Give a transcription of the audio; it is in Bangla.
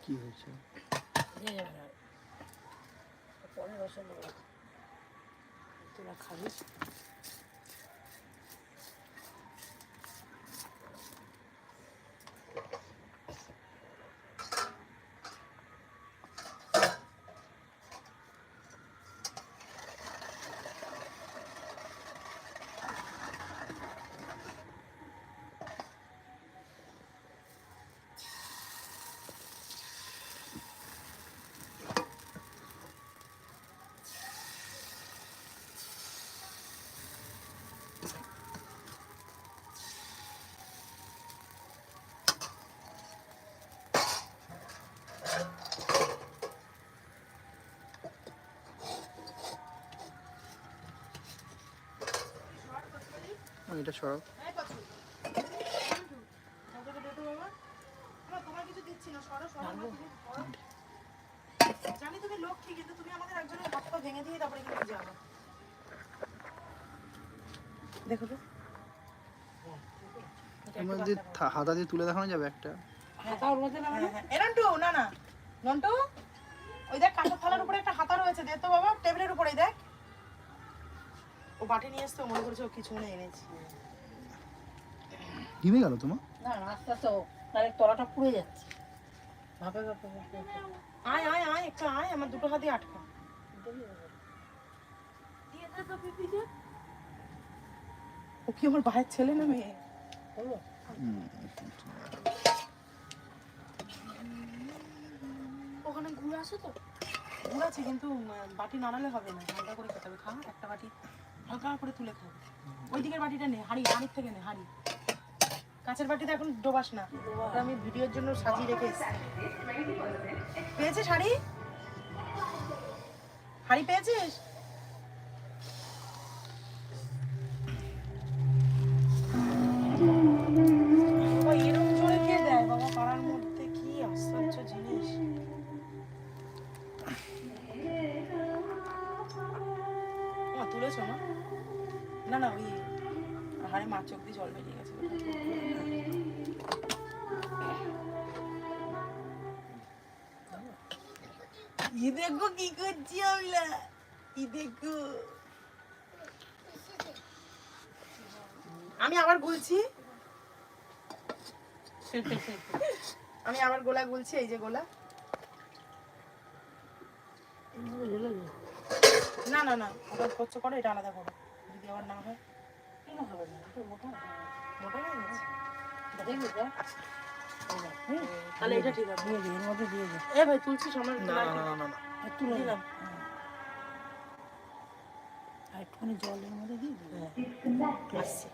কি হয়েছে? পরে রসুন তোরা খাবি? এটা সরাও। জানি তুমি লক্ষ্মী, কিন্তু তুমি আমাদের একজনের হাত পা ভেঙে দিয়ে তারপরে কিন্তু যাবে। দেখো তো হাতা দিয়ে তুলে দেখানো যাবে একটা। নন্টু, না না নন্টু, ওই দেখ কাঁচের থালার উপরে একটা হাতা রয়েছে, দে তো বাবা, টেবিলের উপরে দেখ। ও বাটি নিয়ে এসছে, মনে করছে ও কিছু মনে এনেছি। ঘিমে গেল তোমার? না আস্তে আস্তে তার তলাটা পুড়ে যাচ্ছে। ভাবে ভাবে আয় আয় আয়, একটু আয়, আমার দুটো হাতে আটকা। ও কি আমার ভাইয়ের ছেলে না মেয়ে? ওখানে গুড় আছে তো? গুড় আছে, কিন্তু বাটি নাড়ালে হবে না, হালকা করে খেতে হবে। খা একটা বাটি, হালকা করে তুলে খাও। ওই দিকের বাটিটা নে, হাড়ির থেকে নে, হাড়ি। কাঁচের বাটিতে এখন ডোবাস না, ওটা আমি ভিডিওর জন্য সাজিয়ে রেখে এসেছি। পেয়েছিস হাড়ি? হাড়ি পেয়েছিস? বাবা এরকম জোরে কে দেয় বাবা পাড়ার মধ্যে? কি আশ্চর্য জিনিস। তুলেছো না? না না, ওই হাড়ে মাছ চোখ দিয়ে জল বেরিয়ে গেছে। ই দেখো কি করছি আমরা, ই দেখো। আমি আবার গুলছি, আমি আবার গোলা গুলছি। এই যে গোলা। না না না, ওটা করছো করো, এটা আলাদা করো, যদি আবার না হয়। কেন হবে না? মোটা মোটা হয়ে গেছে। দেখবি দেখ। তাহলে এটা ঠিক আছে, দিয়ে দে, এর মধ্যে দিয়ে দে। এ ভাই তুলছিস আমার? না না না না না, একটু দিলাম, আর একটুখানি জল এর মধ্যে দিয়ে দে। আসছে।